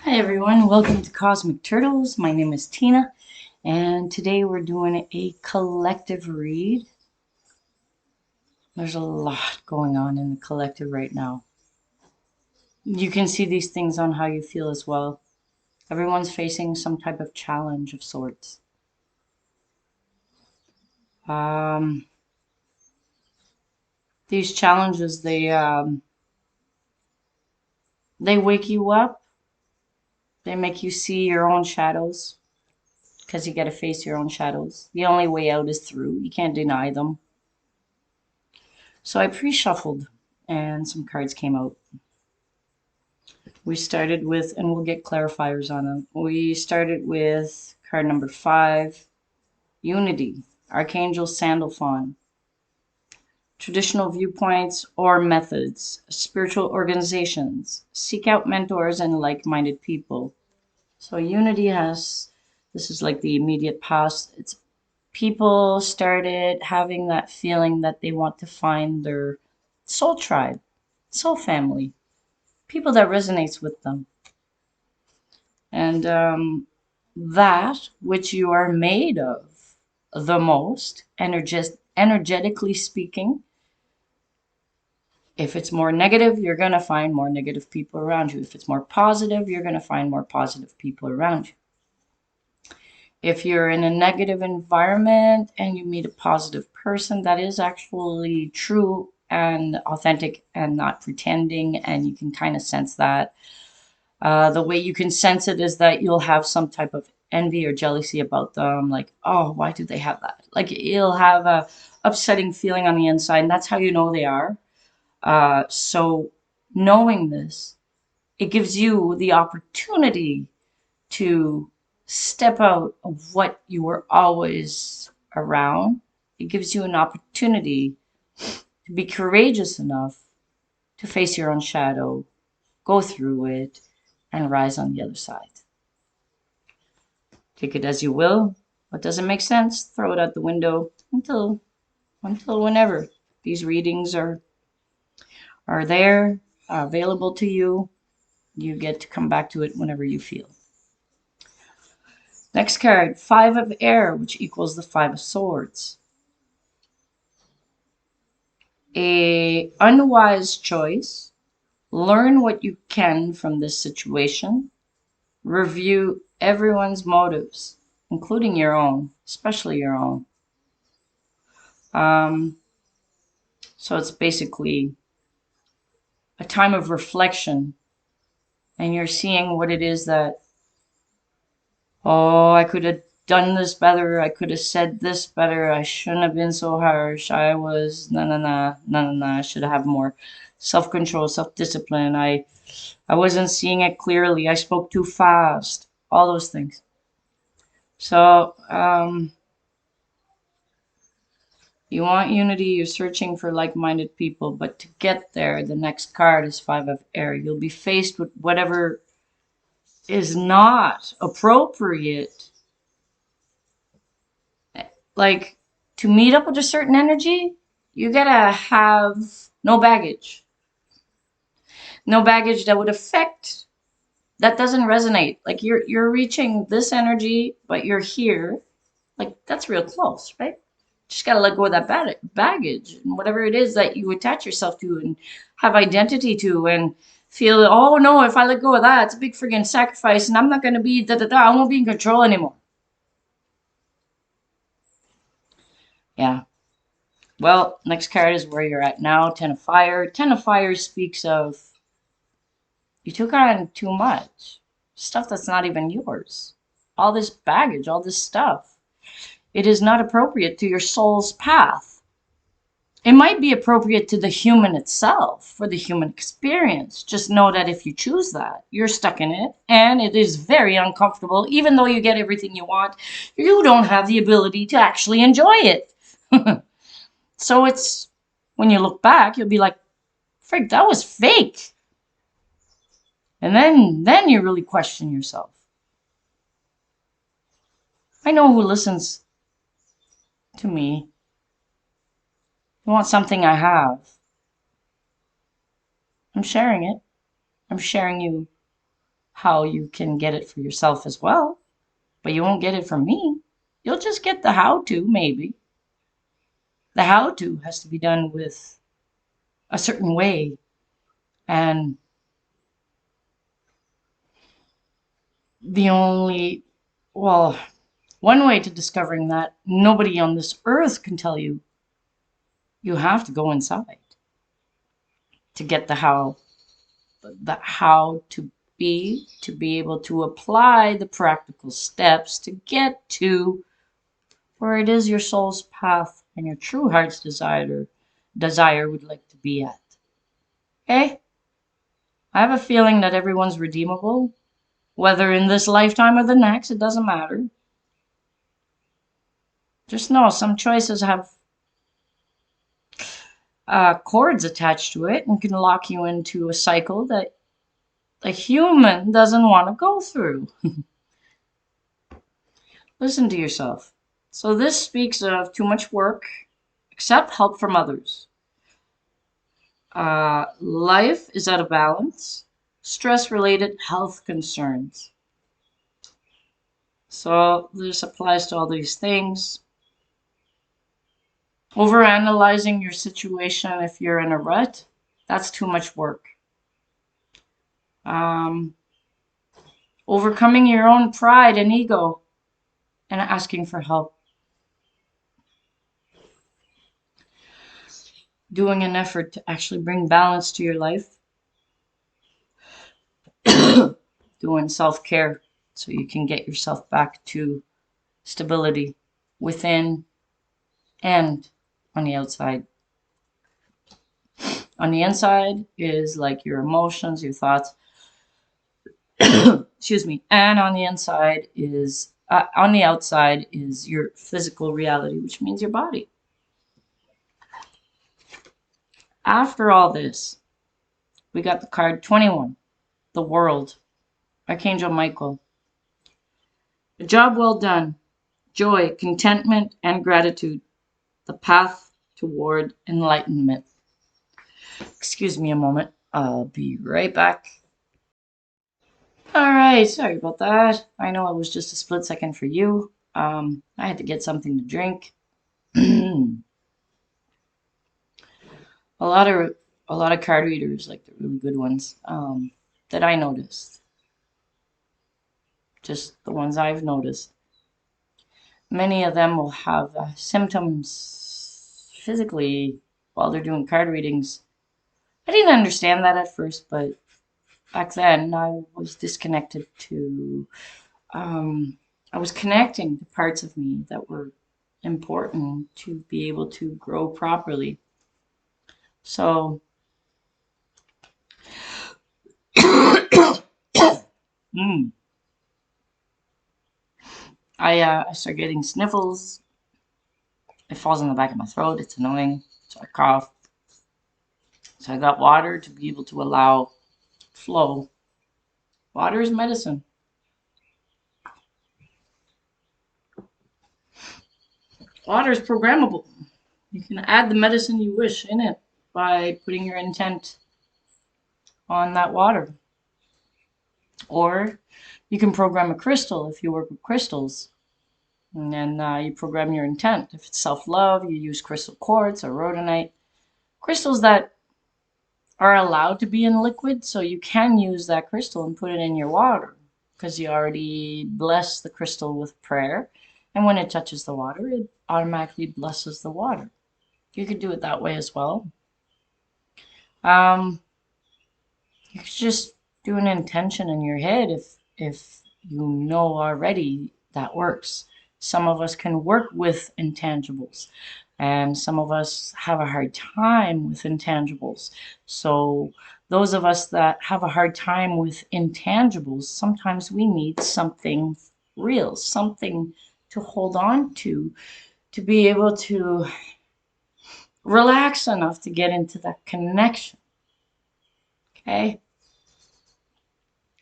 Hi everyone, welcome to Cosmic Turtles. My name is Tina, and today we're doing a collective read. There's a lot going on in the collective right now. You can see these things on how you feel as well. Everyone's facing some type of challenge of sorts. Um, these challenges, they wake you up. They make you see your own shadows because you got to face your own shadows. The only way out is through. You can't deny them. So I pre-shuffled, and some cards came out. We started with, and we'll get clarifiers on them. We started with card number 5, Unity, Archangel Sandalphon. Traditional viewpoints or methods, spiritual organizations. Seek out mentors and like-minded people. So Unity this is like the immediate past. It's people started having that feeling that they want to find their soul tribe, soul family, people that resonates with them. And that which you are made of the most, energetically speaking, if it's more negative, you're going to find more negative people around you. If it's more positive, you're going to find more positive people around you. If you're in a negative environment and you meet a positive person, that is actually true and authentic and not pretending, and you can kind of sense that. The way you can sense it is that you'll have some type of envy or jealousy about them. Like, oh, why do they have that? Like, you'll have a upsetting feeling on the inside, and that's how you know they are. So knowing this, it gives you the opportunity to step out of what you were always around. It gives you an opportunity to be courageous enough to face your own shadow, go through it, and rise on the other side. Take it as you will. What doesn't make sense, throw it out the window until whenever. These readings are there, are available to you. You get to come back to it whenever you feel. Next card, 5 of Air, which equals the 5 of Swords. A unwise choice. Learn what you can from this situation. Review everyone's motives, including your own, especially your own. So it's basically a time of reflection, and you're seeing what it is that, oh, I could have done this better, I could have said this better, I shouldn't have been so harsh, I was I should have more self-control, self-discipline, I wasn't seeing it clearly, I spoke too fast, all those things. So you want unity, you're searching for like-minded people, but to get there, the next card is 5 of Air. You'll be faced with whatever is not appropriate. Like, to meet up with a certain energy, you gotta have no baggage. No baggage that would affect, that doesn't resonate. Like, you're reaching this energy, but you're here. Like, that's real close, right? Just gotta let go of that baggage and whatever it is that you attach yourself to and have identity to and feel, oh no, if I let go of that, it's a big friggin' sacrifice and I'm not gonna be I won't be in control anymore. Yeah. Well, next card is where you're at now, 10 of Fire. 10 of Fire speaks of you took on too much. Stuff that's not even yours. All this baggage, all this stuff. It is not appropriate to your soul's path. It might be appropriate to the human itself, for the human experience. Just know that if you choose that, you're stuck in it, and it is very uncomfortable. Even though you get everything you want, you don't have the ability to actually enjoy it. So it's, when you look back, you'll be like, frick, that was fake. And then you really question yourself. I know who listens to me. You want something I have. I'm sharing it. I'm sharing you how you can get it for yourself as well, but you won't get it from me. You'll just get the how to, maybe. The how to has to be done with a certain way. And the only, well, one way to discovering that nobody on this earth can tell you. You have to go inside to get the how to be able to apply the practical steps to get to where it is your soul's path and your true heart's desire would like to be at. Okay? I have a feeling that everyone's redeemable, whether in this lifetime or the next, it doesn't matter. Just know some choices have cords attached to it and can lock you into a cycle that a human doesn't want to go through. Listen to yourself. So this speaks of too much work, accept help from others. Life is out of balance, stress-related health concerns. So this applies to all these things. Overanalyzing your situation if you're in a rut, that's too much work. Overcoming your own pride and ego and asking for help. Doing an effort to actually bring balance to your life. Doing self-care so you can get yourself back to stability within and on the outside. On the inside is like your emotions, your thoughts. Excuse me. And on the inside is, on the outside is your physical reality, which means your body. After all this, we got the card 21, the world, Archangel Michael. A job well done, joy, contentment, and gratitude, the path toward enlightenment. Excuse me a moment. I'll be right back. All right, sorry about that. I know it was just a split second for you. I had to get something to drink. a lot of card readers, like the really good ones, that I noticed. Just the ones I've noticed. Many of them will have symptoms physically while they're doing card readings. I didn't understand that at first, but back then I was disconnected to, I was connecting to parts of me that were important to be able to grow properly. So, I start getting sniffles. It falls in the back of my throat. It's annoying. So I cough. So I got water to be able to allow flow. Water is medicine. Water is programmable. You can add the medicine you wish in it by putting your intent on that water. Or you can program a crystal if you work with crystals. And then you program your intent. If it's self-love, you use crystal quartz or rhodonite. Crystals that are allowed to be in liquid, so you can use that crystal and put it in your water because you already bless the crystal with prayer. And when it touches the water, it automatically blesses the water. You could do it that way as well. You could just do an intention in your head if you know already that works. Some of us can work with intangibles, and some of us have a hard time with intangibles. So those of us that have a hard time with intangibles, sometimes we need something real, something to hold on to be able to relax enough to get into that connection. Okay?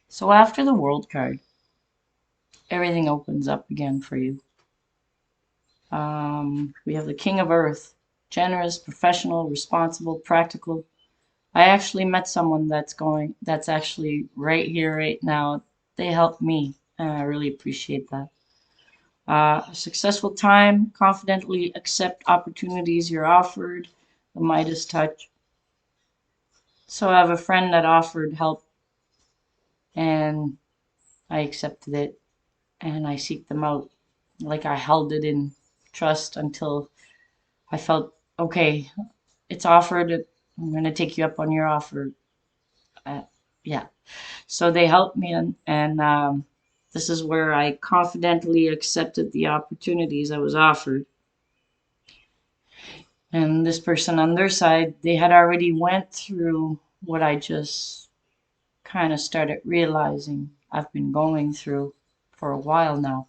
So after the World card, everything opens up again for you. We have the King of Earth, generous, professional, responsible, practical. I actually met someone that's actually right here, right now, they helped me, and I really appreciate that. A successful time, confidently accept opportunities you're offered, the Midas touch. So I have a friend that offered help, and I accepted it, and I seeked them out. Like I held it in trust until I felt, okay, it's offered. I'm going to take you up on your offer. Uh, yeah. So they helped me, and this is where I confidently accepted the opportunities I was offered. And this person on their side, they had already went through what I just kind of started realizing I've been going through for a while now.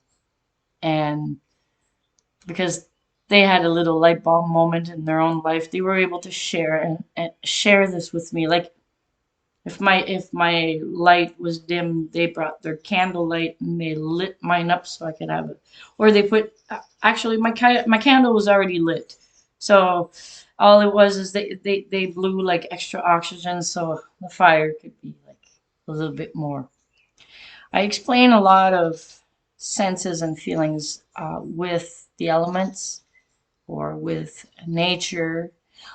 And because they had a little light bulb moment in their own life, they were able to share and share this with me. Like if my light was dim, they brought their candle light and they lit mine up so I could have it. Or they put actually my candle was already lit, so all it was is they blew like extra oxygen so the fire could be like a little bit more. I explain a lot of senses and feelings with the elements or with nature.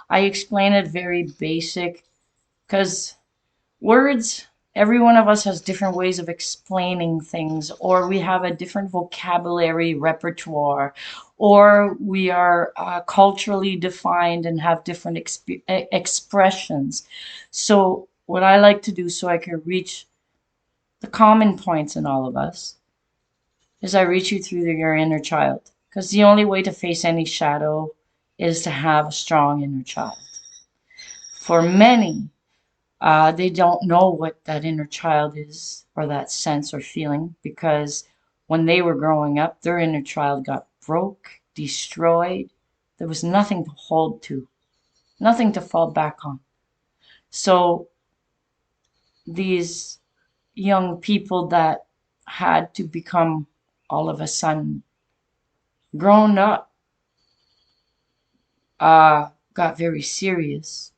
I explain it very basic because words, every one of us has different ways of explaining things, or we have a different vocabulary repertoire, or we are culturally defined and have different expressions. So, what I like to do so I can reach the common points in all of us is I reach you through your inner child. Because the only way to face any shadow is to have a strong inner child. For many, they don't know what that inner child is or that sense or feeling because when they were growing up, their inner child got broke, destroyed. There was nothing to hold to, nothing to fall back on. So these young people that had to become all of a sudden grown up got very serious.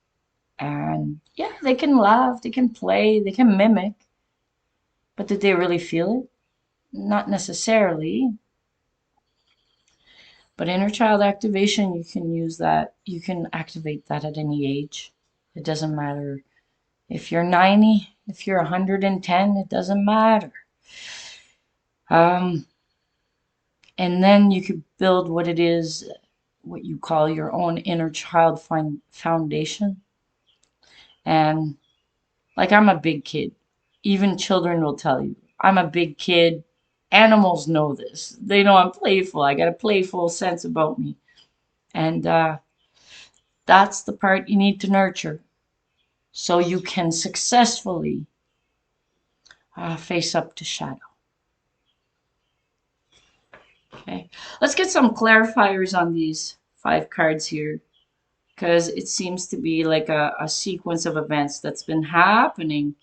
And yeah, they can laugh, they can play, they can mimic, but did they really feel it? Not necessarily. But inner child activation, you can use that. You can activate that at any age. It doesn't matter if you're 90, if you're 110, it doesn't matter. Um, and then you could build what it is, what you call your own inner child foundation. And like I'm a big kid. Even children will tell you, I'm a big kid. Animals know this. They know I'm playful. I got a playful sense about me. And that's the part you need to nurture so you can successfully face up to shadow. Okay, let's get some clarifiers on these 5 cards here because it seems to be like a sequence of events that's been happening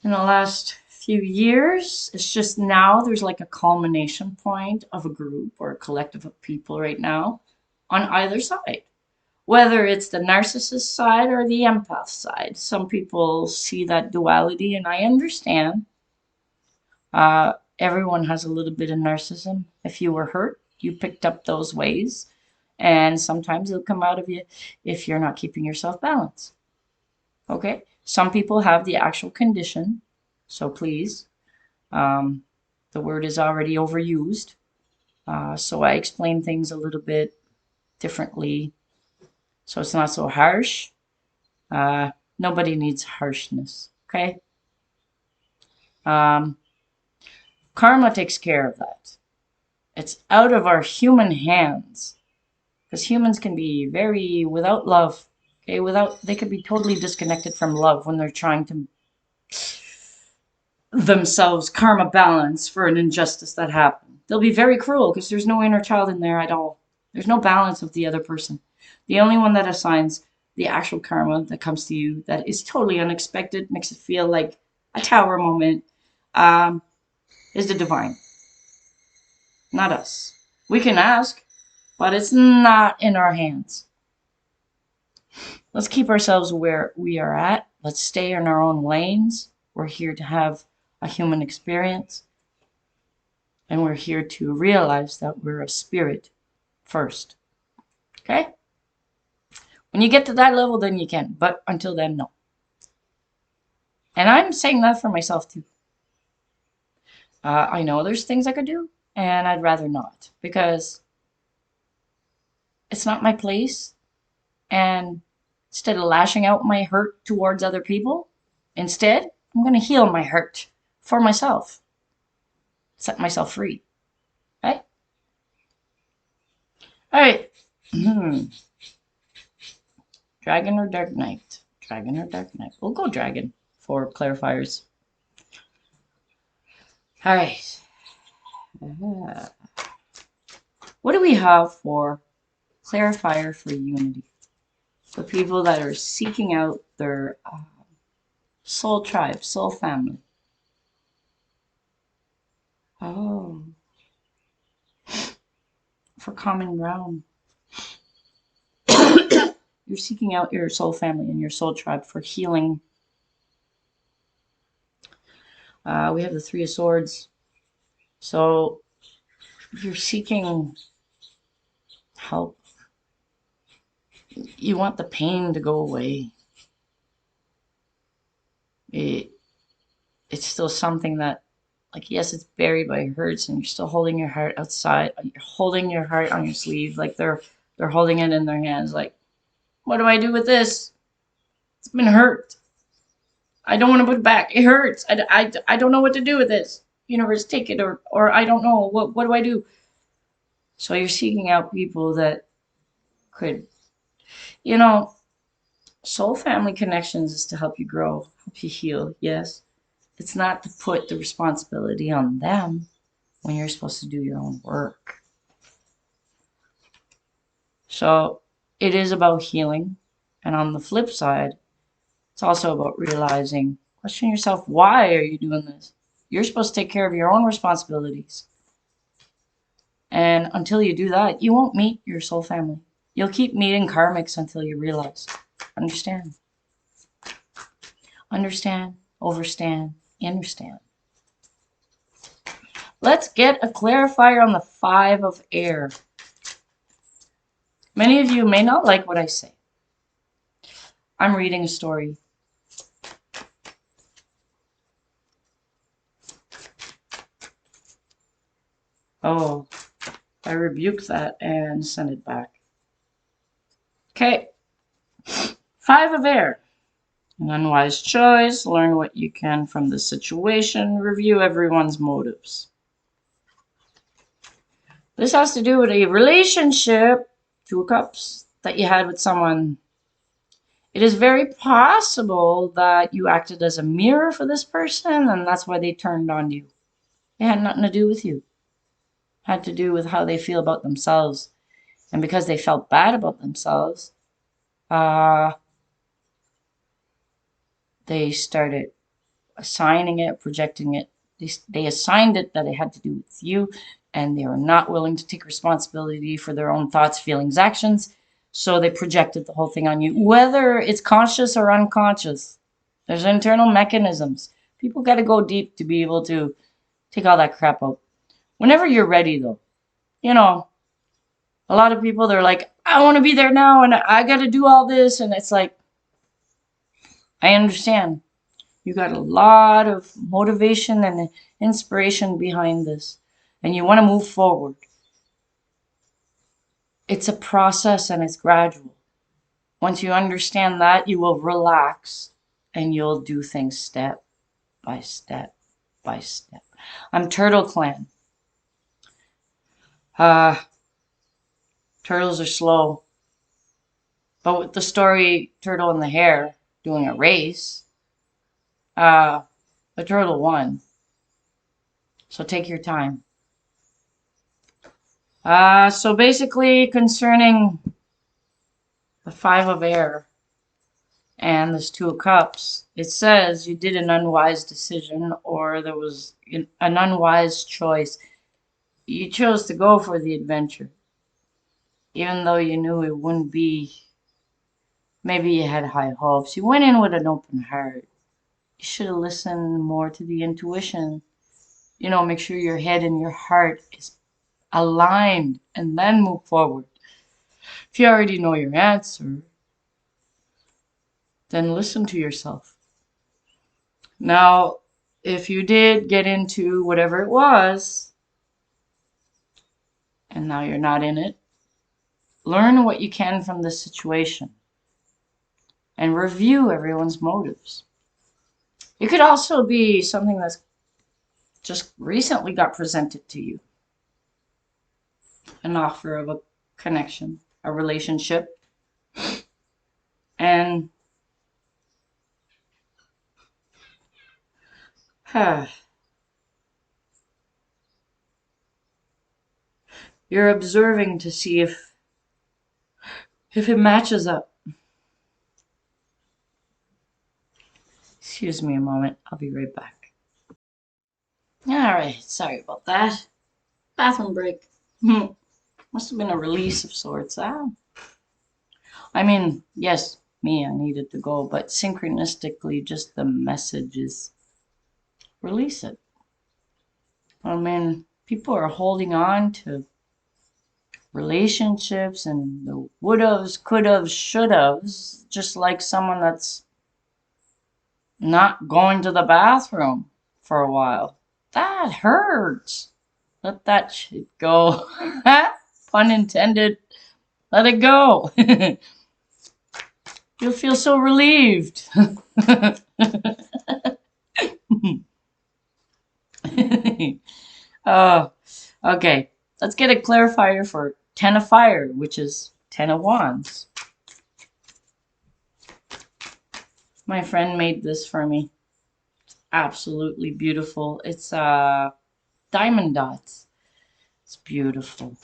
in the last few years. It's just now there's like a culmination point of a group or a collective of people right now on either side. Whether it's the narcissist side or the empath side. Some people see that duality, and I understand. Everyone has a little bit of narcissism. If you were hurt, you picked up those ways, and sometimes it'll come out of you if you're not keeping yourself balanced. Okay? Some people have the actual condition, so please, the word is already overused. So I explain things a little bit differently so it's not so harsh. Nobody needs harshness, okay? Um, Karma takes care of that. It's out of our human hands because humans can be very without love. Okay, without they could be totally disconnected from love when they're trying to themselves karma balance for an injustice that happened. They'll be very cruel because there's no inner child in there at all. There's no balance of the other person. The only one that assigns the actual karma that comes to you that is totally unexpected, makes it feel like a tower moment, is the divine, not us. We can ask, but it's not in our hands. Let's keep ourselves where we are at. Let's stay in our own lanes. We're here to have a human experience. And we're here to realize that we're a spirit first. Okay? When you get to that level, then you can. But until then, no. And I'm saying that for myself too. I know there's things I could do, and I'd rather not. Because it's not my place. And instead of lashing out my hurt towards other people, instead, I'm going to heal my hurt for myself. Set myself free. Okay? Alright. Dragon or Dark Knight? Dragon or Dark Knight? We'll go Dragon for clarifiers. Alright. What do we have for clarifier for unity? The people that are seeking out their soul tribe, soul family. Oh. For common ground. You're seeking out your soul family and your soul tribe for healing. We have the Three of Swords. So you're seeking help. You want the pain to go away. It's still something that, like, yes, it's buried by hurts, and you're still holding your heart outside. You're holding your heart on your sleeve, like they're holding it in their hands. Like, what do I do with this? It's been hurt. I don't want to put it back. It hurts. I don't know what to do with this. Universe, take it, or I don't know. What do I do? So you're seeking out people that could, soul family connections is to help you grow, help you heal. Yes. It's not to put the responsibility on them when you're supposed to do your own work. So it is about healing. And on the flip side, it's also about realizing, question yourself, why are you doing this? You're supposed to take care of your own responsibilities. And until you do that, you won't meet your soul family. You'll keep meeting karmics until you realize. Understand. Understand, overstand, understand. Let's get a clarifier on the Five of Air. Many of you may not like what I say. I'm reading a story. Oh, I rebuke that and send it back. Okay. Five of Air. An unwise choice. Learn what you can from the situation. Review everyone's motives. This has to do with a relationship, Two of Cups, that you had with someone. It is very possible that you acted as a mirror for this person, and that's why they turned on you. It had nothing to do with you. It had to do with how they feel about themselves. And because they felt bad about themselves, they started assigning it, projecting it. They assigned it that it had to do with you, and they were not willing to take responsibility for their own thoughts, feelings, actions. So they projected the whole thing on you, whether it's conscious or unconscious. There's internal mechanisms. People got to go deep to be able to take all that crap out. Whenever you're ready, though, a lot of people, they're like, I want to be there now, and I got to do all this. And it's like, I understand. You got a lot of motivation and inspiration behind this, and you want to move forward. It's a process and it's gradual. Once you understand that, you will relax and you'll do things step by step by step. I'm Turtle Clan. Turtles are slow. But with the story Turtle and the Hare doing a race, the turtle won. So take your time. So basically concerning the Five of Air and this Two of Cups, it says you did an unwise decision, or there was an unwise choice. You chose to go for the adventure, even though you knew it wouldn't be. Maybe you had high hopes. You went in with an open heart. You should have listened more to the intuition. You know, make sure your head and your heart is aligned and then move forward. If you already know your answer, then listen to yourself. Now, if you did get into whatever it was, and now you're not in it, learn what you can from this situation and review everyone's motives. It could also be something that's just recently got presented to you, an offer of a connection, a relationship, and you're observing to see if it matches up. Excuse me a moment, I'll be right back. Alright, sorry about that. Bathroom break. Must have been a release of sorts. I mean, yes, me, I needed to go, but synchronistically, just the message is release it. I mean, people are holding on to relationships and the would-haves, could-haves, should-haves, just like someone that's not going to the bathroom for a while. That hurts. Let that shit go. Pun intended. Let it go. You'll feel so relieved. Oh, okay. Let's get a clarifier for Ten of Fire, which is Ten of Wands. My friend made this for me. Absolutely beautiful. It's diamond dots. It's beautiful.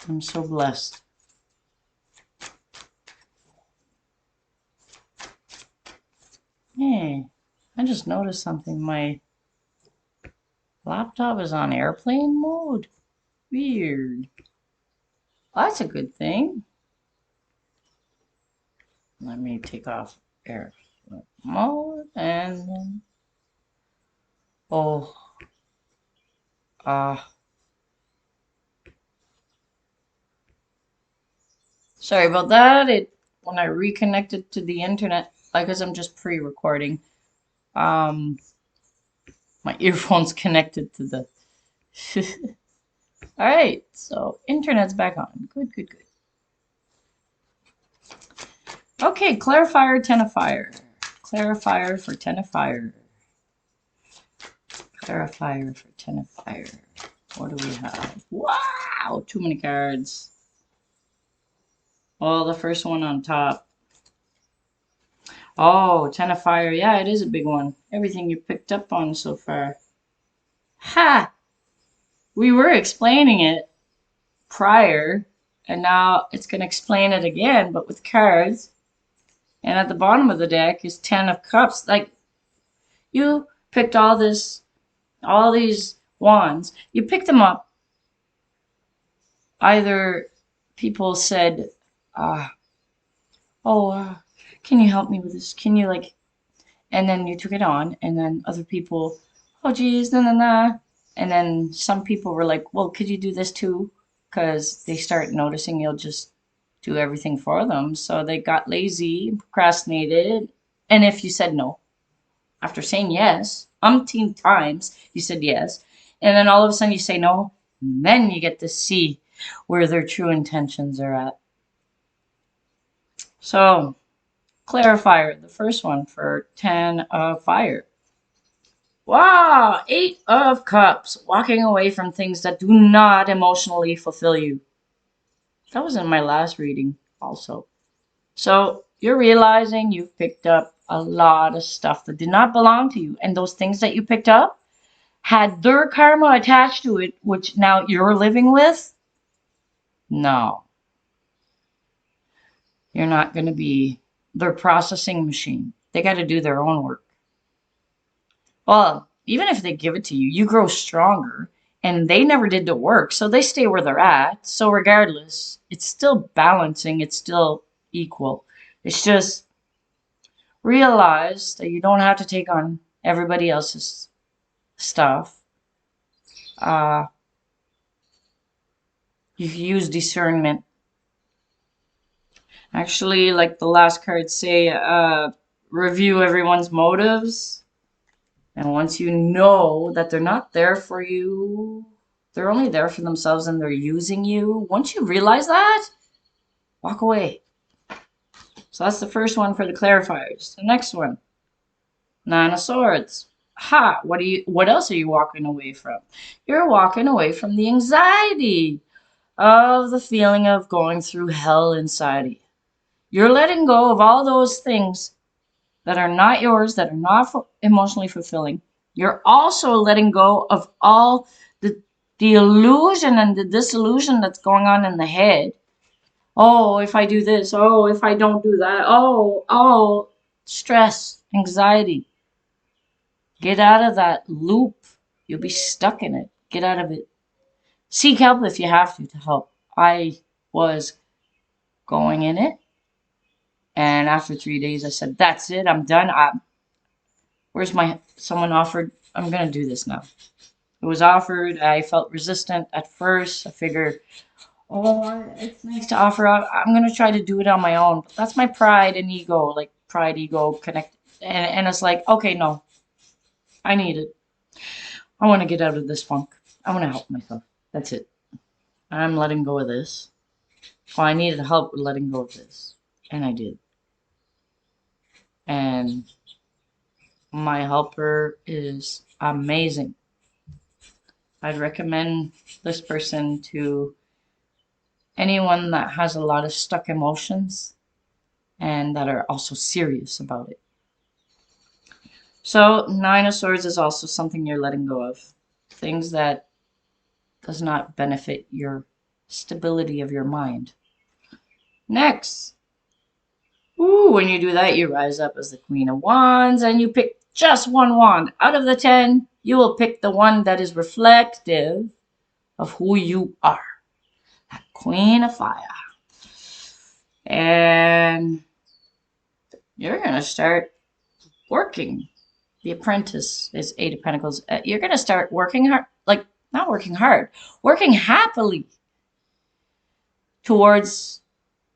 I'm so blessed. Hey, I just noticed something. My laptop is on airplane mode. Weird. Well, that's a good thing. Let me take off airplane mode and then. Oh. Sorry about that. When I reconnected to the internet, because I'm just pre-recording, my earphones connected to the. All right, so internet's back on. Good, good, good. Okay, clarifier, Ten of Fire. Clarifier for Ten of Fire. Clarifier for Ten of Fire. What do we have? Wow, too many cards. Oh, the first one on top. Oh, Ten of Fire. Yeah, it is a big one. Everything you picked up on so far. Ha! We were explaining it prior, and now it's going to explain it again, but with cards. And at the bottom of the deck is Ten of Cups. Like, you picked all these wands. You picked them up. Either people said, can you help me with this? Can you, like, and then you took it on, and then other people, oh, geez, nah. And then some people were like, well, could you do this too? Because they start noticing you'll just do everything for them. So they got lazy, procrastinated. And if you said no, after saying yes, umpteen times, you said yes. And then all of a sudden you say no, and then you get to see where their true intentions are at. So, clarifier, the first one for 10 of Fire. Wow, 8 of Cups, walking away from things that do not emotionally fulfill you. That was in my last reading also. So you're realizing you've picked up a lot of stuff that did not belong to you. And those things that you picked up had their karma attached to it, which now you're living with. No. You're not going to be their processing machine. They got to do their own work. Well, even if they give it to you, you grow stronger and they never did the work, so they stay where they're at. So regardless, it's still balancing, it's still equal. It's just realize that you don't have to take on everybody else's stuff. Uh, you use discernment. Actually, like the last card say, review everyone's motives. And once you know that they're not there for you, they're only there for themselves and they're using you. Once you realize that, walk away. So that's the first one for the clarifiers. The next one, Nine of Swords. Ha! What else are you walking away from? You're walking away from the anxiety of the feeling of going through hell inside of you. You're letting go of all those things that are not yours, that are not emotionally fulfilling. You're also letting go of all the illusion and the disillusion that's going on in the head. Oh, if I do this, oh, if I don't do that, oh, stress, anxiety. Get out of that loop. You'll be stuck in it. Get out of it. Seek help if you have to help. I was going in it, and after 3 days, I said, "That's it. I'm done. Someone offered. I'm gonna do this now." It was offered. I felt resistant at first. I figured, oh, it's nice to offer out. I'm gonna try to do it on my own. But that's my pride and ego, like pride, ego, connect, and it's like, okay, no, I need it. I want to get out of this funk. I want to help myself. That's it. I'm letting go of this. Well, I needed help with letting go of this, and I did. And my helper is amazing. I'd recommend this person to anyone that has a lot of stuck emotions and that are also serious about it. So, Nine of Swords is also something you're letting go of. Things that does not benefit your stability of your mind. Next. Ooh, when you do that, you rise up as the Queen of Wands and you pick just one wand. Out of the 10, you will pick the one that is reflective of who you are. That Queen of Fire. And you're going to start working. The Apprentice is Eight of Pentacles. You're going to start working hard, like not working hard, working happily towards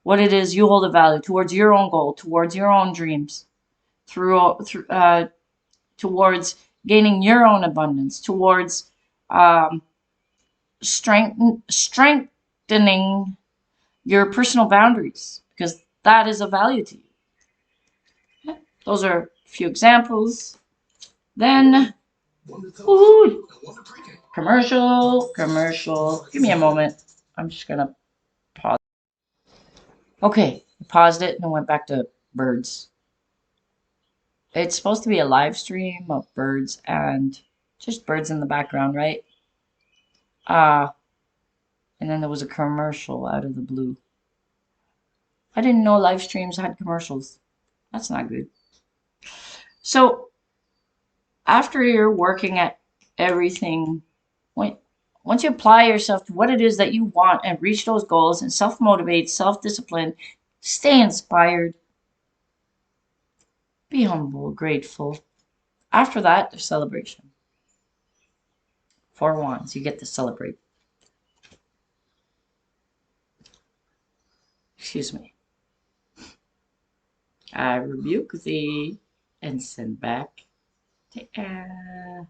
what it is you hold a value, towards your own goal, towards your own dreams, towards gaining your own abundance, towards strengthening your personal boundaries, because that is a value to you. Those are a few examples. Then, ooh, commercial. Give me a moment. I'm just going to pause. Okay, I paused it and went back to birds. It's supposed to be a live stream of birds and just birds in the background, right? And then there was a commercial out of the blue. I didn't know live streams had commercials. That's not good. So after you're working at everything, once you apply yourself to what it is that you want and reach those goals and self-motivate, self-discipline, stay inspired, be humble, grateful. After that, there's celebration. 4 wands, you get to celebrate. Excuse me. I rebuke thee and send back to air.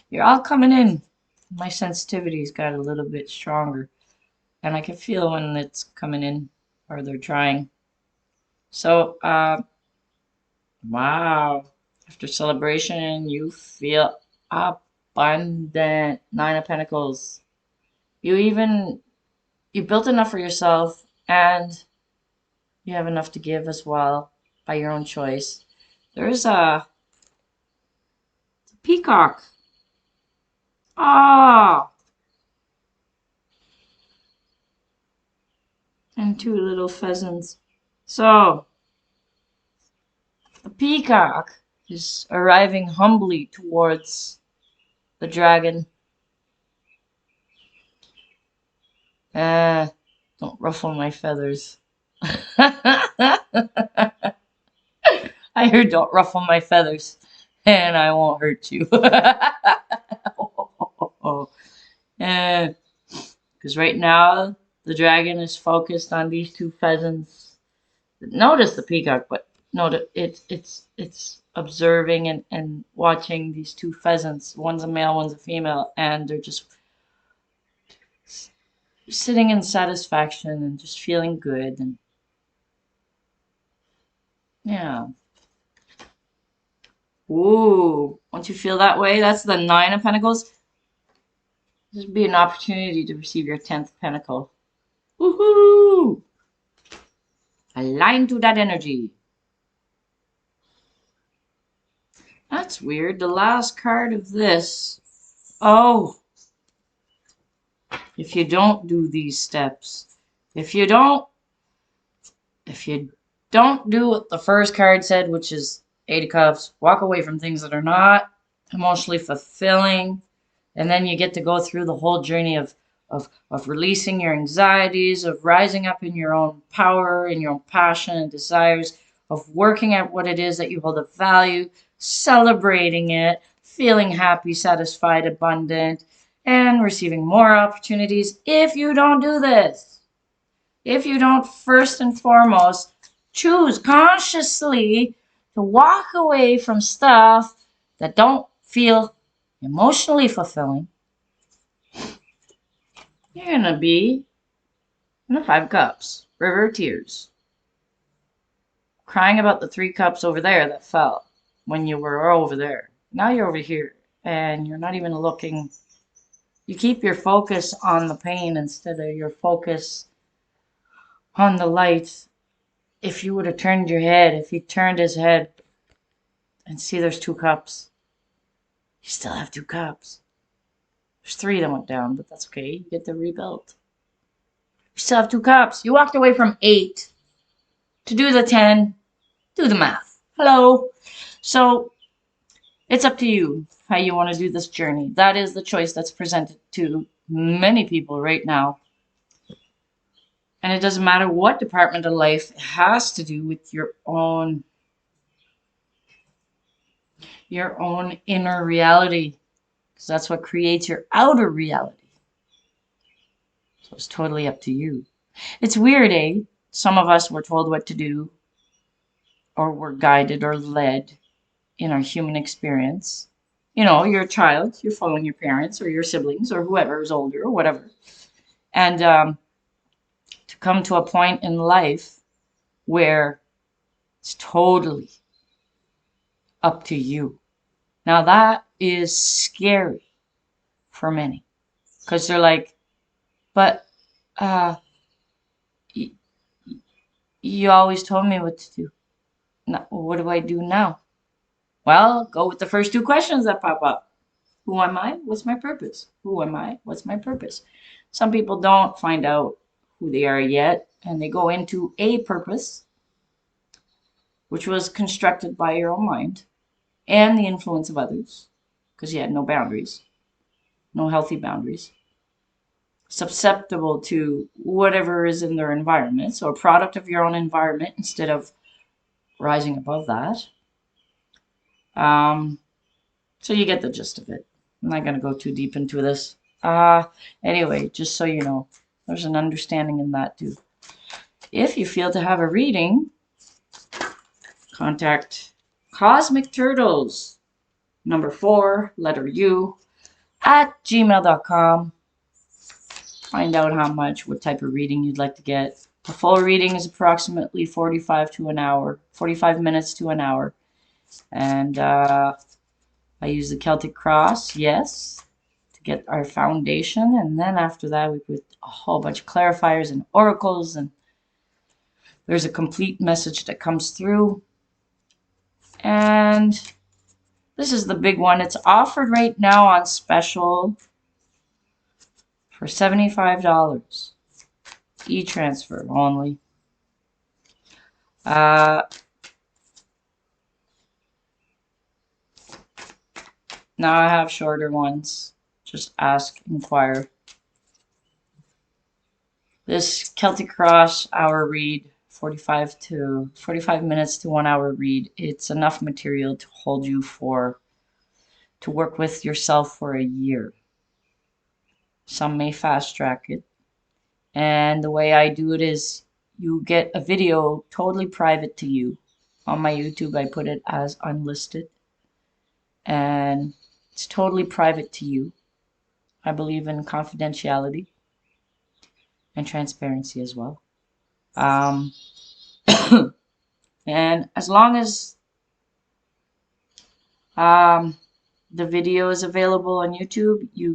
You're all coming in. My sensitivity's got a little bit stronger. And I can feel when it's coming in or they're trying. So, wow. After celebration, you feel abundant. 9 of Pentacles. You built enough for yourself and you have enough to give as well by your own choice. There's a peacock. Ah! And 2 little pheasants. So, a peacock is arriving humbly towards the dragon. Don't ruffle my feathers. I heard don't ruffle my feathers, and I won't hurt you. Because right now, the dragon is focused on these two pheasants. Notice the peacock, but notice it's observing and watching these two pheasants. One's a male, one's a female, and they're just sitting in satisfaction and just feeling good. And yeah. Ooh, once you feel that way, that's the Nine of Pentacles. This would be an opportunity to receive your 10th pentacle. Woohoo! Align to that energy. That's weird. The last card of this. Oh. If you don't do these steps. If you don't do what the first card said, which is Eight of Cups, walk away from things that are not emotionally fulfilling. And then you get to go through the whole journey of releasing your anxieties, of rising up in your own power, in your own passion and desires, of working at what it is that you hold of value, celebrating it, feeling happy, satisfied, abundant, and receiving more opportunities. If you don't do this, if you don't first and foremost choose consciously to walk away from stuff that don't feel emotionally fulfilling, you're going to be in the Five of Cups, River of Tears, crying about the 3 cups over there that fell when you were over there. Now you're over here, and you're not even looking. You keep your focus on the pain instead of your focus on the light. If you would have turned your head, if he turned his head and see there's 2 cups, you still have 2 cups. There's 3 that went down, but that's okay. You get to rebuild. You still have 2 cups. You walked away from 8 to do the 10. Do the math. Hello. So it's up to you how you want to do this journey. That is the choice that's presented to many people right now. And it doesn't matter what department of life, it has to do with your own inner reality. Because that's what creates your outer reality. So it's totally up to you. It's weird, eh? Some of us were told what to do, or were guided or led in our human experience. You know, you're a child, you're following your parents or your siblings or whoever is older or whatever. And to come to a point in life where it's totally up to you. Now that is scary for many, because they're like, but you always told me what to do. Now, what do I do now? Well, go with the first 2 questions that pop up. Who am I? What's my purpose? Who am I? What's my purpose? Some people don't find out who they are yet, and they go into a purpose, which was constructed by your own mind and the influence of others, because you had no boundaries, no healthy boundaries, susceptible to whatever is in their environment, so a product of your own environment instead of rising above that. So you get the gist of it. I'm not going to go too deep into this. Anyway, just so you know, there's an understanding in that too. If you feel to have a reading, contact Cosmic Turtles, number 4, letter U, at gmail.com. Find out how much, what type of reading you'd like to get. The full reading is approximately 45 minutes to an hour. And I use the Celtic Cross, yes, to get our foundation. And then after that, we put a whole bunch of clarifiers and oracles. And there's a complete message that comes through. And this is the big one. It's offered right now on special for $75. E-transfer only. Now I have shorter ones. Just ask, inquire. This Celtic Cross hour read, 45 minutes to 1 hour read. It's enough material to hold you to work with yourself for a year. Some may fast track it. And the way I do it is you get a video totally private to you. On my YouTube, I put it as unlisted. And it's totally private to you. I believe in confidentiality and transparency as well. Um, and as long as the video is available on YouTube, you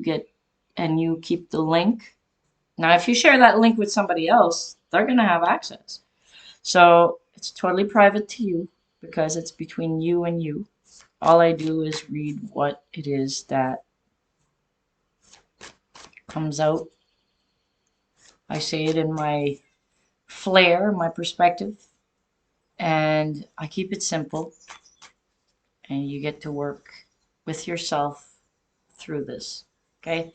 keep the link. Now, if you share that link with somebody else, they're going to have access. So it's totally private to you because it's between you and you. All I do is read what it is that comes out. I say it in my flair, my perspective, and I keep it simple. And you get to work with yourself through this. Okay?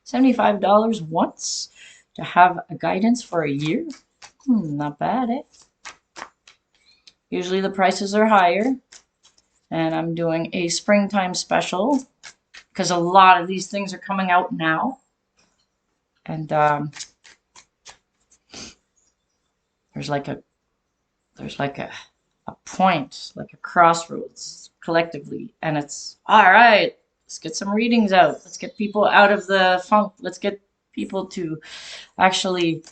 $75 once to have a guidance for a year? Not bad, eh? Usually the prices are higher. And I'm doing a springtime special because a lot of these things are coming out now. And there's like a point, like a crossroads collectively, and it's all right. Let's get some readings out. Let's get people out of the funk. Let's get people to actually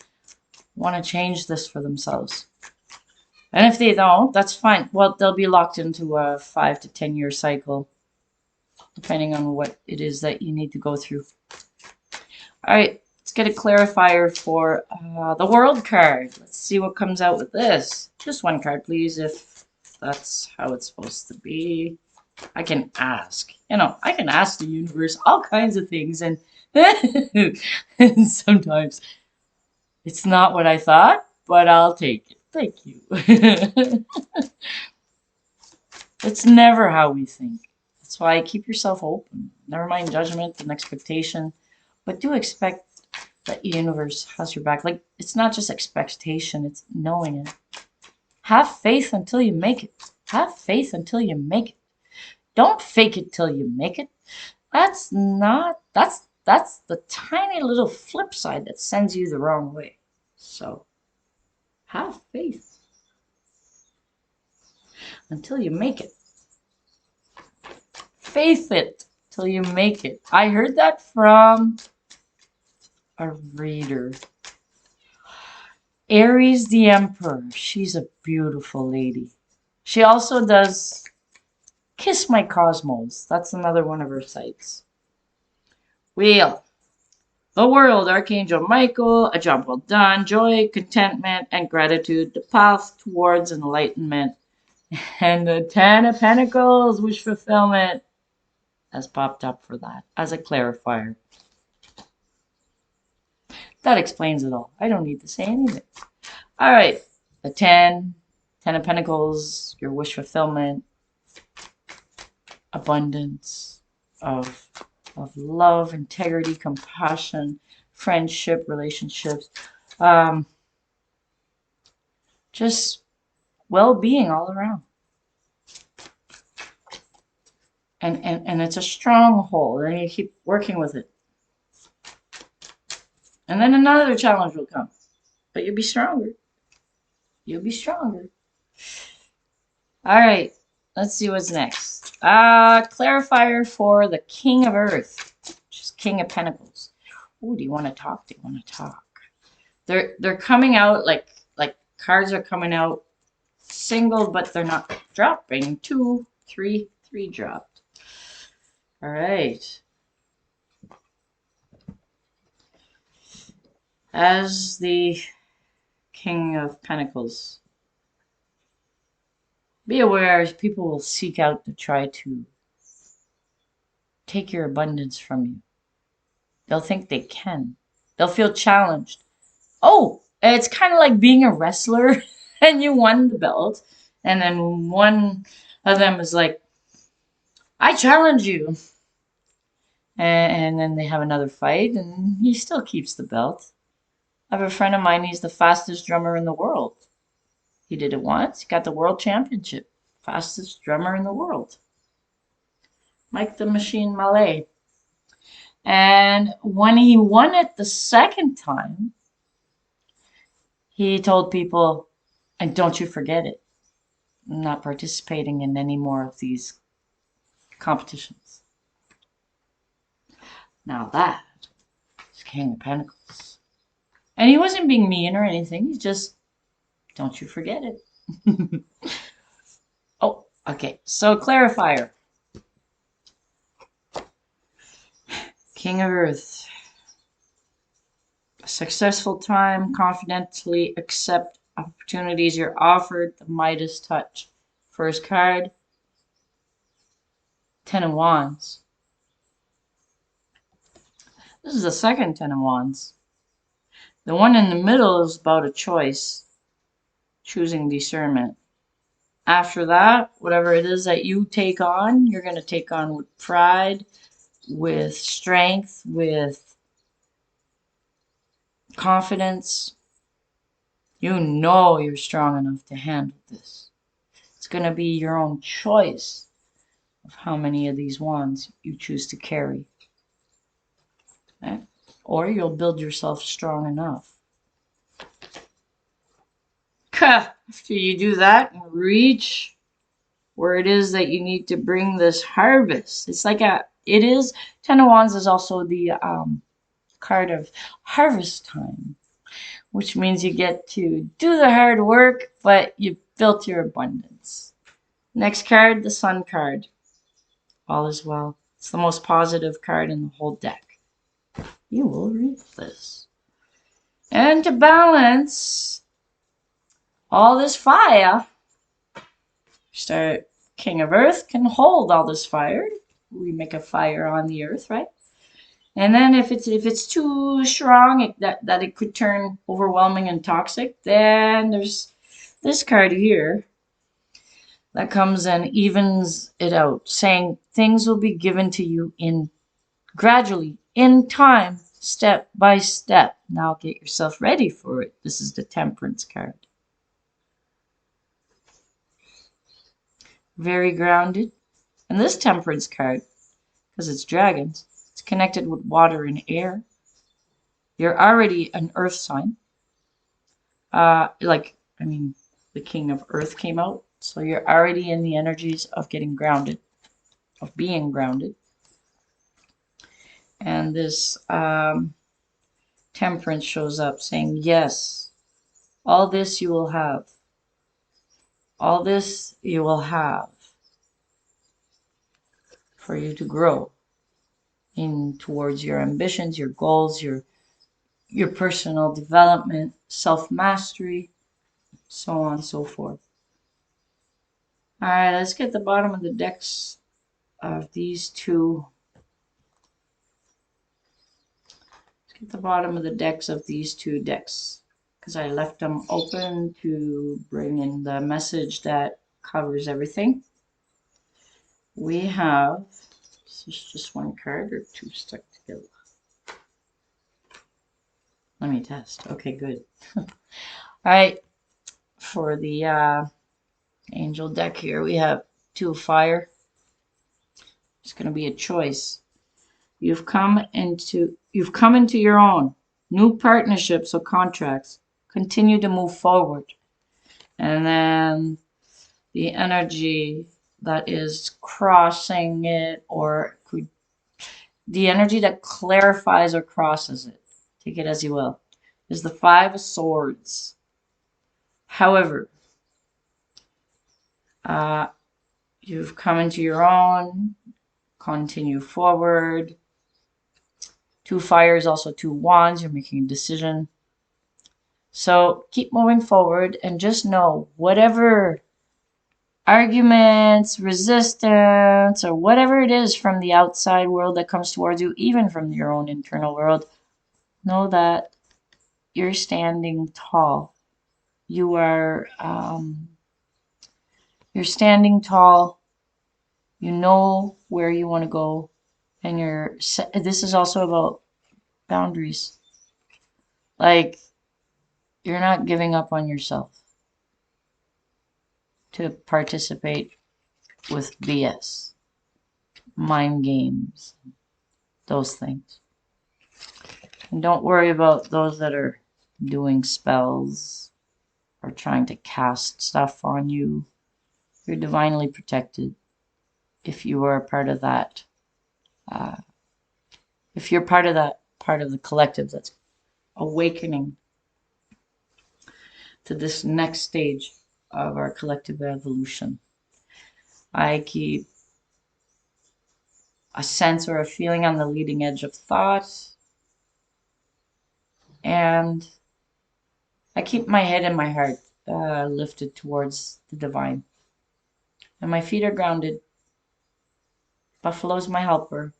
want to change this for themselves. And if they don't, that's fine. Well, they'll be locked into a 5 to 10 year cycle, depending on what it is that you need to go through. All right, let's get a clarifier for the World card. Let's see what comes out with this. Just one card, please, if that's how it's supposed to be. I can ask. I can ask the universe all kinds of things, and, and sometimes it's not what I thought, but I'll take it. Thank you. It's never how we think. That's why keep yourself open. Never mind judgment and expectation, but do expect that the universe has your back. Like, it's not just expectation, it's knowing it. Have faith until you make it. Have faith until you make it. Don't fake it till you make it. That's the tiny little flip side that sends you the wrong way. So, have faith until you make it. Faith it till you make it. I heard that from a reader. Aries the Emperor. She's a beautiful lady. She also does Kiss My Cosmos. That's another one of her sites. Wheel. The World, Archangel Michael, a job well done, joy, contentment, and gratitude, the path towards enlightenment. And the Ten of Pentacles, wish fulfillment, has popped up for that as a clarifier. That explains it all. I don't need to say anything. All right, the Ten of Pentacles, your wish fulfillment, abundance of love, integrity, compassion, friendship, relationships, just well-being all around. And it's a stronghold, and you keep working with it. And then another challenge will come, but you'll be stronger. You'll be stronger. All right, let's see what's next. Clarifier for the King of Earth, which is King of Pentacles. Ooh, do you want to talk? Do you want to talk? They're coming out like cards are coming out single, but they're not dropping. 2, 3, 3 dropped. All right. As the King of Pentacles, be aware people will seek out to try to take your abundance from you. They'll think they can. They'll feel challenged. Oh, it's kind of like being a wrestler and you won the belt And then one of them is like, I challenge you. And then they have another fight, and he still keeps the belt. I have a friend of mine, he's the fastest drummer in the world. He did it once, he got the world championship. Fastest drummer in the world. Mike the Machine Mallet. And when he won it the second time, he told people, and don't you forget it, I'm not participating in any more of these competitions. Now that is King of Pentacles. And he wasn't being mean or anything, he's just, don't you forget it. Oh, okay, so clarifier. King of Earth. A successful time, confidently accept opportunities you're offered, the Midas touch. First card, Ten of Wands. This is the second Ten of Wands. The one in the middle is about a choice, choosing discernment. After that, whatever it is that you take on, you're going to take on with pride, with strength, with confidence. You know you're strong enough to handle this. It's going to be your own choice of how many of these wands you choose to carry. Okay? Or you'll build yourself strong enough. After you do that and reach where it is that you need to bring this harvest. It's like Ten of Wands is also the card of harvest time, which means you get to do the hard work, but you've built your abundance. Next card, the Sun card. All is well. It's the most positive card in the whole deck. You will read this. And to balance all this fire, King of Earth can hold all this fire. We make a fire on the earth, right? And then if it's too strong, that it could turn overwhelming and toxic, then there's this card here that comes and evens it out, saying things will be given to you in gradually, in time, step by step. Now get yourself ready for it. This is the Temperance card. Very grounded. And this Temperance card, because it's dragons, it's connected with water and air. You're already an earth sign. The King of Earth came out. So you're already in the energies of getting grounded, of being grounded. And this Temperance shows up saying, yes, all this you will have. All this you will have for you to grow in towards your ambitions, your goals, your personal development, self-mastery, so on and so forth. All right, let's get the bottom of the decks of these two. Let's get the bottom of the decks of these two decks, because I left them open to bring in the message that covers everything. We have, is this just one card or two stuck together? Let me test. Okay, good. All right, for the angel deck here, we have Two of Fire. It's going to be a choice. You've come into your own. New partnerships or contracts. Continue to move forward. And then the energy that is crossing it, or the energy that clarifies or crosses it, take it as you will, is the Five of Swords. However, you've come into your own, continue forward. Two fires, also two wands, you're making a decision. So keep moving forward and just know whatever arguments, resistance, or whatever it is from the outside world that comes towards you, even from your own internal world, know that you're standing tall. You are You're standing tall. You know where you want to go. And this is also about boundaries. Like, you're not giving up on yourself to participate with BS, mind games, those things. And don't worry about those that are doing spells or trying to cast stuff on you. You're divinely protected if you are a part of that. Uh, if you're part of that part of the collective that's awakening to this next stage of our collective evolution. I keep a sense or a feeling on the leading edge of thought, and I keep my head and my heart lifted towards the divine. And my feet are grounded. Buffalo's my helper.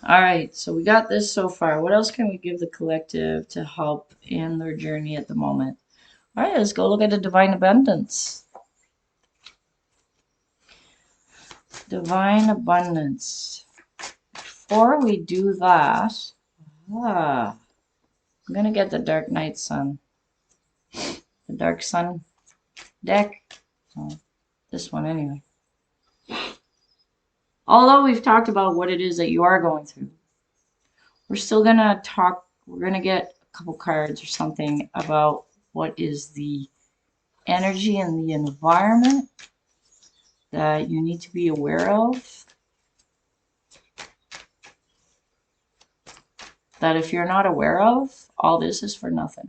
All right, so we got this so far. What else can we give the collective to help in their journey at the moment? All right, let's go look at the divine abundance. Divine abundance. Before we do that, I'm going to get the Dark Night Sun. The Dark Sun deck. Oh, this one anyway. Although we've talked about what it is that you are going through, we're still going to talk, we're going to get a couple cards or something about what is the energy and the environment that you need to be aware of. That if you're not aware of, all this is for nothing.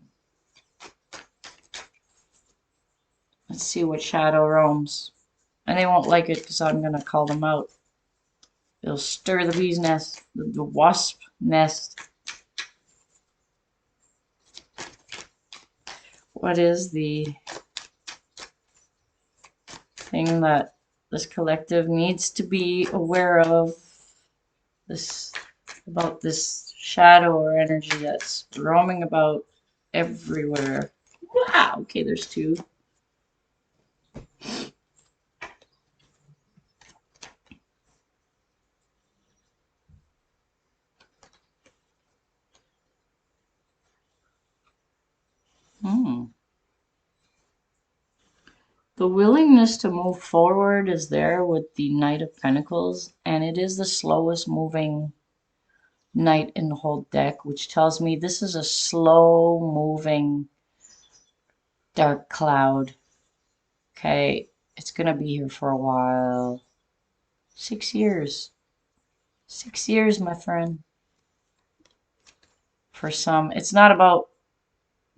Let's see what shadow roams. And they won't like it because I'm going to call them out. It'll stir the bee's nest, the wasp nest. What is the thing that this collective needs to be aware of? About this shadow or energy that's roaming about everywhere. Wow, okay, there's two. The willingness to move forward is there with the Knight of Pentacles, and it is the slowest moving knight in the whole deck, which tells me this is a slow moving dark cloud. Okay, it's gonna be here for a while. 6 years. 6 years, my friend. For some, it's not about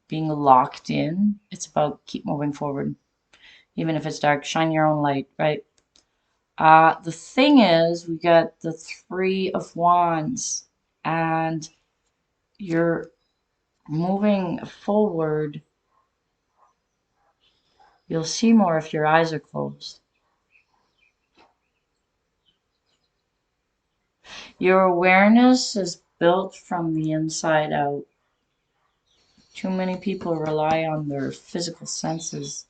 being locked in. It's about keep moving forward. Even if it's dark, shine your own light, right? The thing is, we got the Three of Wands, and you're moving forward. You'll see more if your eyes are closed. Your awareness is built from the inside out. Too many people rely on their physical senses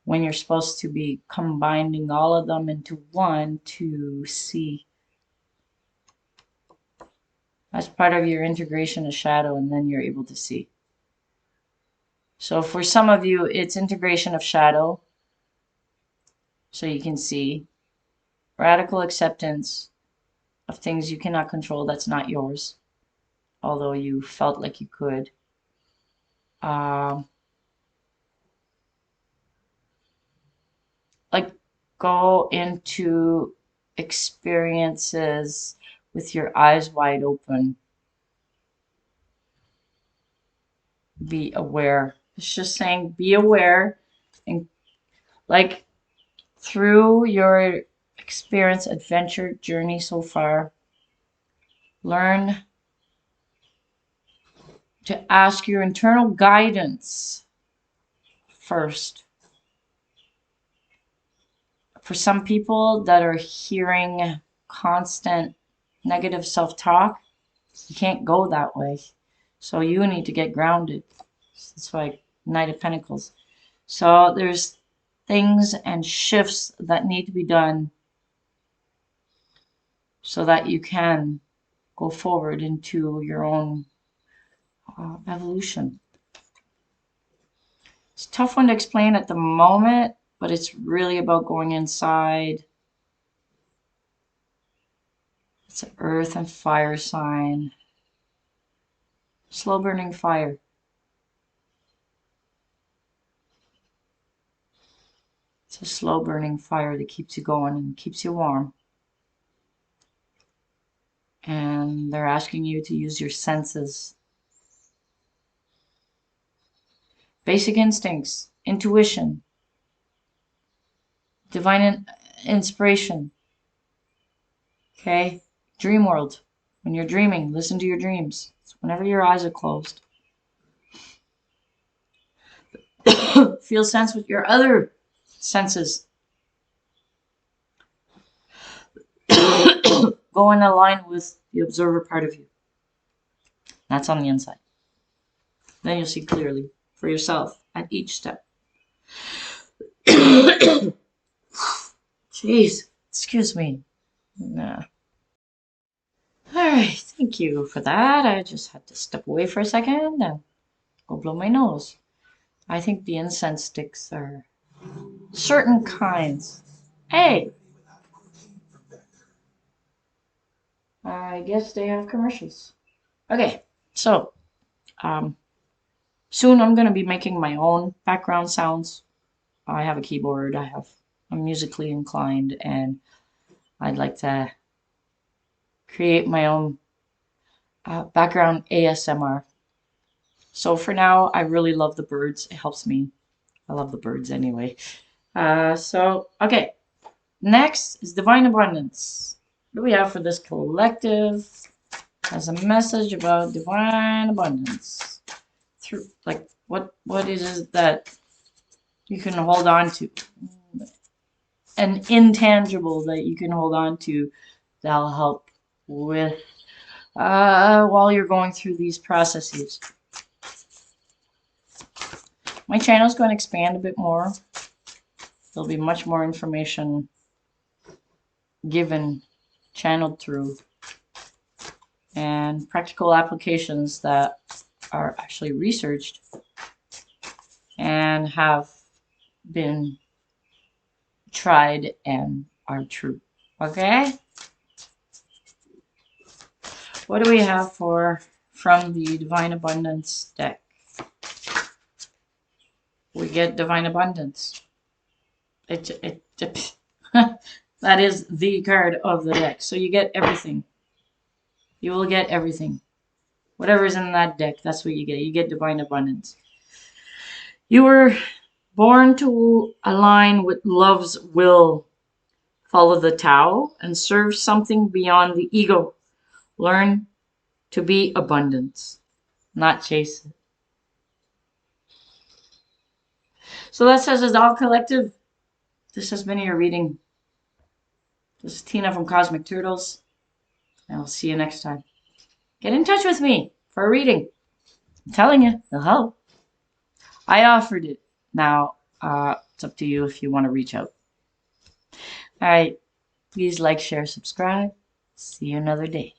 when you're supposed to be combining all of them into one to see. That's part of your integration of shadow, and then you're able to see. So for some of you, it's integration of shadow, so you can see. Radical acceptance of things you cannot control, that's not yours, although you felt like you could. Like go into experiences with your eyes wide open. Be aware. It's just saying be aware, and like through your experience, adventure, journey so far, learn to ask your internal guidance first. For some people that are hearing constant negative self-talk, you can't go that way. So you need to get grounded. That's why Knight of Pentacles. So there's things and shifts that need to be done so that you can go forward into your own evolution. It's a tough one to explain at the moment, but it's really about going inside. It's an earth and fire sign. Slow burning fire. It's a slow burning fire that keeps you going and keeps you warm. And they're asking you to use your senses. Basic instincts, intuition, divine inspiration. Okay? Dream world. When you're dreaming, listen to your dreams. So whenever your eyes are closed. Feel sense with your other senses. Go in line with the observer part of you. That's on the inside. Then you'll see clearly for yourself at each step. Jeez, excuse me. Nah. Alright, thank you for that. I just had to step away for a second and go blow my nose. I think the incense sticks are certain kinds. Hey! I guess they have commercials. Okay, so soon I'm going to be making my own background sounds. I have a keyboard, I'm musically inclined, and I'd like to create my own background ASMR. So for now, I really love the birds. It helps me. I love the birds anyway. Okay. Next is Divine Abundance. What do we have for this collective? Has a message about divine abundance. Through what is it that you can hold on to? An intangible that you can hold on to that'll help with while you're going through these processes. My channel is going to expand a bit more. There'll be much more information given, channeled through, and practical applications that are actually researched and have been tried and are true. Okay? What do we have from the Divine Abundance deck? We get Divine Abundance. That is the card of the deck. So you get everything. You will get everything. Whatever's in that deck, that's what you get. You get Divine Abundance. You were born to align with love's will. Follow the Tao and serve something beyond the ego. Learn to be abundance, not chase it. So that says it's all collective. This has been your reading. This is Tina from Cosmic Turtles. And I'll see you next time. Get in touch with me for a reading. I'm telling you, it'll help. I offered it. Now, it's up to you if you want to reach out. All right. Please like, share, subscribe. See you another day.